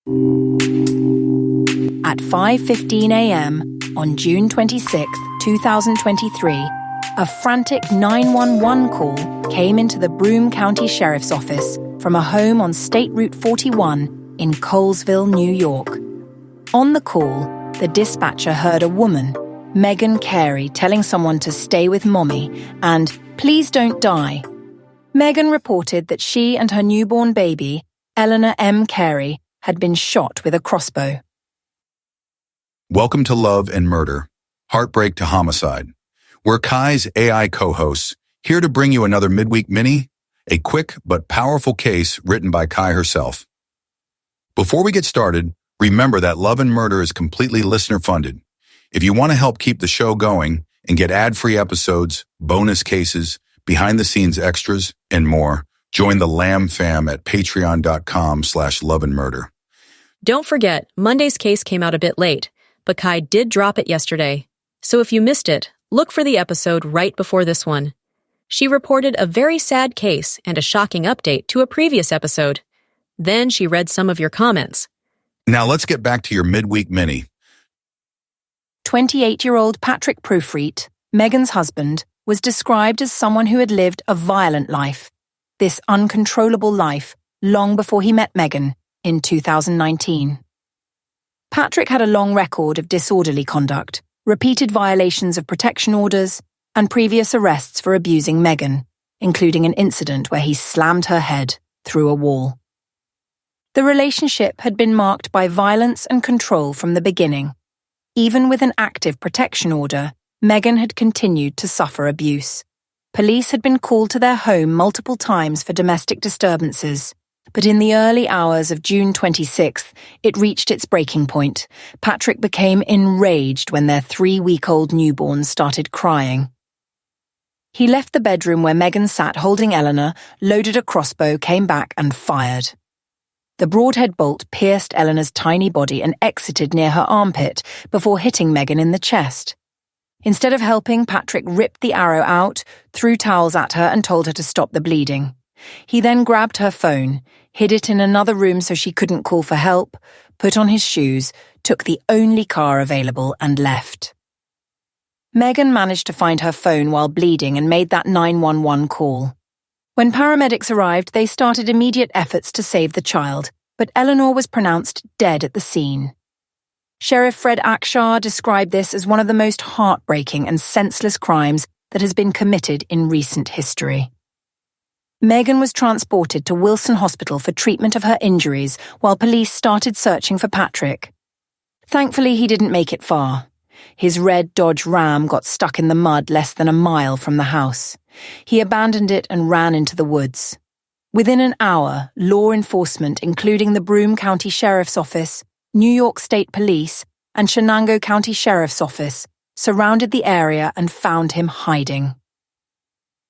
At 5:15 a.m. on June 26, 2023, a frantic 911 call came into the Broome County Sheriff's Office from a home on State Route 41 in Colesville, New York. On the call, the dispatcher heard a woman, Megan Carey, telling someone to stay with mommy and please don't die. Megan reported that she and her newborn baby, Eleanor M. Carey, had been shot with a crossbow. Welcome to Love and Murder, Heartbreak to Homicide. We're Kai's AI co-hosts, here to bring you another midweek mini, a quick but powerful case written by Kai herself. Before we get started, remember that Love and Murder is completely listener-funded. If you want to help keep the show going and get ad-free episodes, bonus cases, behind-the-scenes extras, and more, join the Lamb Fam at patreon.com/loveandmurder. Don't forget, Monday's case came out a bit late, but Kai did drop it yesterday. So if you missed it, look for the episode right before this one. She reported a very sad case and a shocking update to a previous episode. Then she read some of your comments. Now let's get back to your midweek mini. 28-year-old Patrick Proefriedt, Megan's husband, was described as someone who had lived a violent life, this uncontrollable life, long before he met Megan in 2019. Patrick had a long record of disorderly conduct, repeated violations of protection orders, and previous arrests for abusing Megan, including an incident where he slammed her head through a wall. The relationship had been marked by violence and control from the beginning. Even with an active protection order, Megan had continued to suffer abuse. Police had been called to their home multiple times for domestic disturbances, but in the early hours of June 26th, it reached its breaking point. Patrick became enraged when their 3-week-old newborn started crying. He left the bedroom where Megan sat holding Eleanor, loaded a crossbow, came back and fired. The broadhead bolt pierced Eleanor's tiny body and exited near her armpit before hitting Megan in the chest. Instead of helping, Patrick ripped the arrow out, threw towels at her and told her to stop the bleeding. He then grabbed her phone, hid it in another room so she couldn't call for help, put on his shoes, took the only car available and left. Megan managed to find her phone while bleeding and made that 911 call. When paramedics arrived, they started immediate efforts to save the child, but Eleanor was pronounced dead at the scene. Sheriff Fred Akshar described this as one of the most heartbreaking and senseless crimes that has been committed in recent history. Megan was transported to Wilson Hospital for treatment of her injuries while police started searching for Patrick. Thankfully, he didn't make it far. His red Dodge Ram got stuck in the mud less than a mile from the house. He abandoned it and ran into the woods. Within an hour, law enforcement, including the Broome County Sheriff's Office, New York State Police, and Shenango County Sheriff's Office, surrounded the area and found him hiding.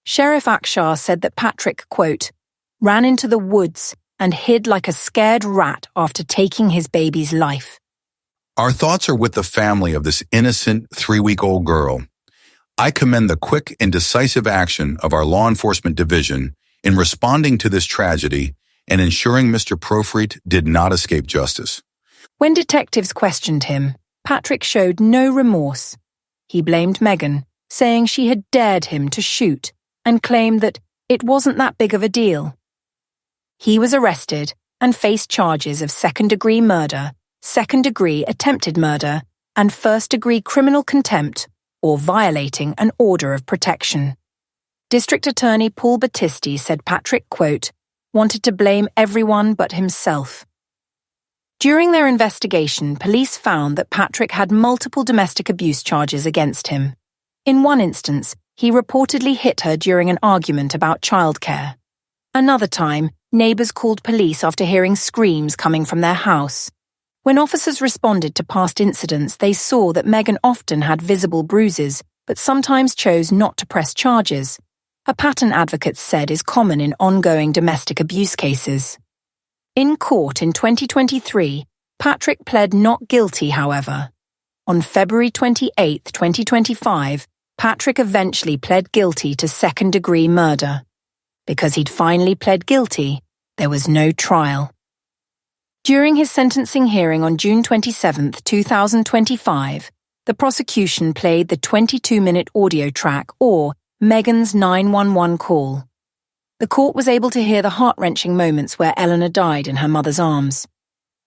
Sheriff Akshar said that Patrick, quote, ran into the woods and hid like a scared rat after taking his baby's life. Our thoughts are with the family of this innocent 3-week-old girl. I commend the quick and decisive action of our law enforcement division in responding to this tragedy and ensuring Mr. Proefriedt did not escape justice. When detectives questioned him, Patrick showed no remorse. He blamed Megan, saying she had dared him to shoot, and claimed that it wasn't that big of a deal. He was arrested and faced charges of second-degree murder, second-degree attempted murder, and first-degree criminal contempt or violating an order of protection. District Attorney Paul Battisti said Patrick, quote, wanted to blame everyone but himself. During their investigation, police found that Patrick had multiple domestic abuse charges against him. In one instance, he reportedly hit her during an argument about childcare. Another time, neighbors called police after hearing screams coming from their house. When officers responded to past incidents, they saw that Megan often had visible bruises, but sometimes chose not to press charges, a pattern advocates said is common in ongoing domestic abuse cases. In court in 2023, Patrick pled not guilty, however. On February 28, 2025, Patrick eventually pled guilty to second-degree murder. Because he'd finally pled guilty, there was no trial. During his sentencing hearing on June 27, 2025, the prosecution played the 22-minute audio track, or Megan's 911 call. The court was able to hear the heart-wrenching moments where Eleanor died in her mother's arms.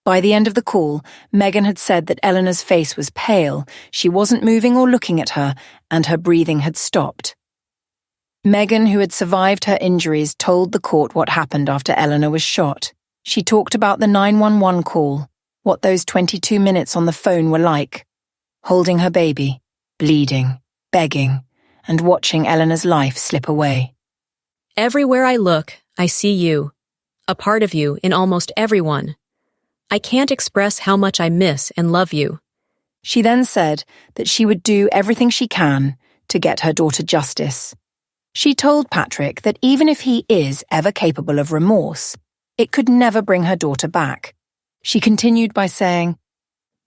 By the end of the call, Megan had said that Eleanor's face was pale, she wasn't moving or looking at her, and her breathing had stopped. Megan, who had survived her injuries, told the court what happened after Eleanor was shot. She talked about the 911 call, what those 22 minutes on the phone were like, holding her baby, bleeding, begging, and watching Eleanor's life slip away. Everywhere I look, I see you, a part of you in almost everyone. I can't express how much I miss and love you. She then said that she would do everything she can to get her daughter justice. She told Patrick that even if he is ever capable of remorse, it could never bring her daughter back. She continued by saying,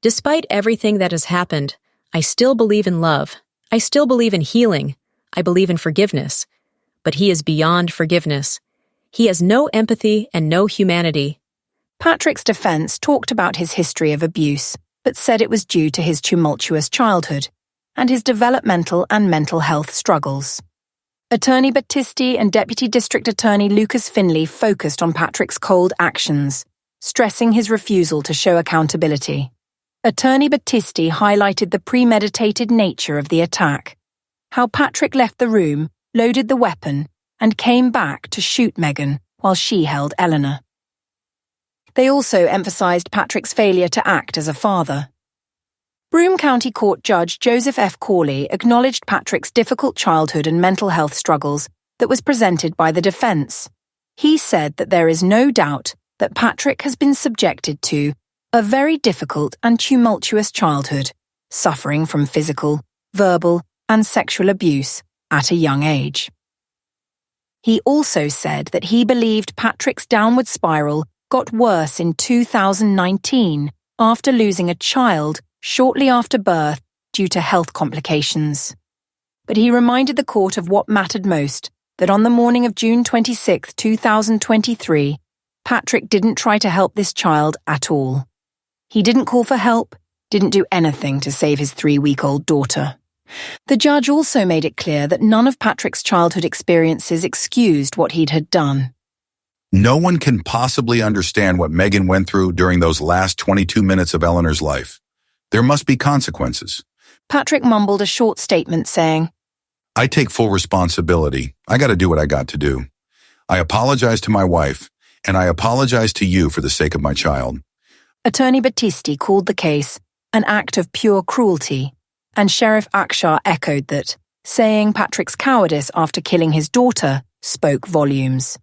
"Despite everything that has happened, I still believe in love. I still believe in healing. I believe in forgiveness. But he is beyond forgiveness. He has no empathy and no humanity." Patrick's defense talked about his history of abuse, but said it was due to his tumultuous childhood and his developmental and mental health struggles. Attorney Battisti and Deputy District Attorney Lucas Finley focused on Patrick's cold actions, stressing his refusal to show accountability. Attorney Battisti highlighted the premeditated nature of the attack, how Patrick left the room, loaded the weapon, and came back to shoot Megan while she held Eleanor. They also emphasized Patrick's failure to act as a father. Broome County Court Judge Joseph F. Corley acknowledged Patrick's difficult childhood and mental health struggles that was presented by the defense. He said that there is no doubt that Patrick has been subjected to a very difficult and tumultuous childhood, suffering from physical, verbal, and sexual abuse at a young age. He also said that he believed Patrick's downward spiral got worse in 2019 after losing a child shortly after birth due to health complications. But he reminded the court of what mattered most, that on the morning of June 26, 2023, Patrick didn't try to help this child at all. He didn't call for help, didn't do anything to save his 3-week-old daughter. The judge also made it clear that none of Patrick's childhood experiences excused what he'd had done. No one can possibly understand what Megan went through during those last 22 minutes of Eleanor's life. There must be consequences. Patrick mumbled a short statement saying, "I take full responsibility. I got to do what I got to do. I apologize to my wife, and I apologize to you for the sake of my child." Attorney Battisti called the case an act of pure cruelty, and Sheriff Akshar echoed that, saying Patrick's cowardice after killing his daughter spoke volumes.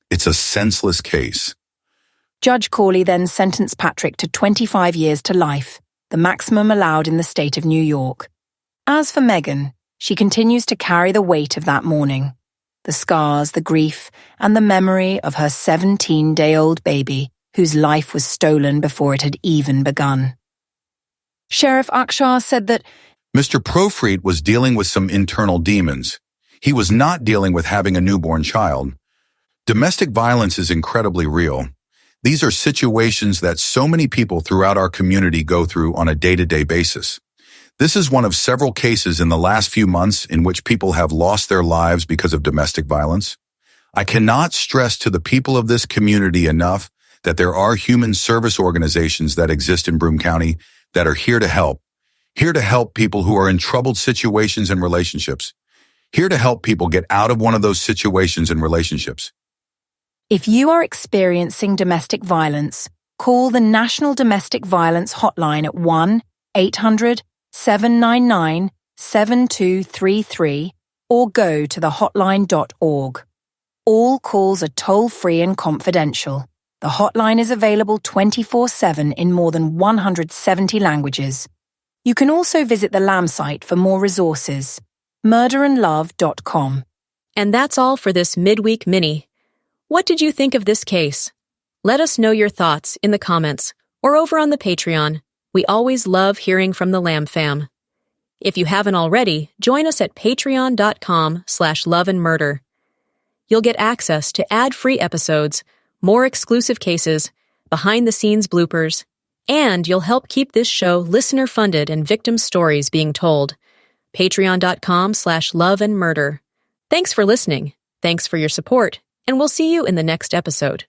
It's a senseless case. Judge Corley then sentenced Patrick to 25 years to life, the maximum allowed in the state of New York. As for Megan, she continues to carry the weight of that morning, the scars, the grief, and the memory of her 17-day-old baby whose life was stolen before it had even begun. Sheriff Akshar said that Mr. Proefriedt was dealing with some internal demons. He was not dealing with having a newborn child. Domestic violence is incredibly real. These are situations that so many people throughout our community go through on a day-to-day basis. This is one of several cases in the last few months in which people have lost their lives because of domestic violence. I cannot stress to the people of this community enough that there are human service organizations that exist in Broome County that are here to help people who are in troubled situations and relationships, here to help people get out of one of those situations and relationships. if you are experiencing domestic violence, call the National Domestic Violence Hotline at 1-800-799-7233 or go to thehotline.org. All calls are toll-free and confidential. The hotline is available 24/7 in more than 170 languages. You can also visit the LAM site for more resources, murderandlove.com. And that's all for this midweek mini. What did you think of this case? Let us know your thoughts in the comments or over on the Patreon. We always love hearing from the Lamb fam. If you haven't already, join us at patreon.com/loveandmurder. You'll get access to ad-free episodes, more exclusive cases, behind-the-scenes bloopers, and you'll help keep this show listener-funded and victim stories being told. Patreon.com/loveandmurder. Thanks for listening. Thanks for your support, and we'll see you in the next episode.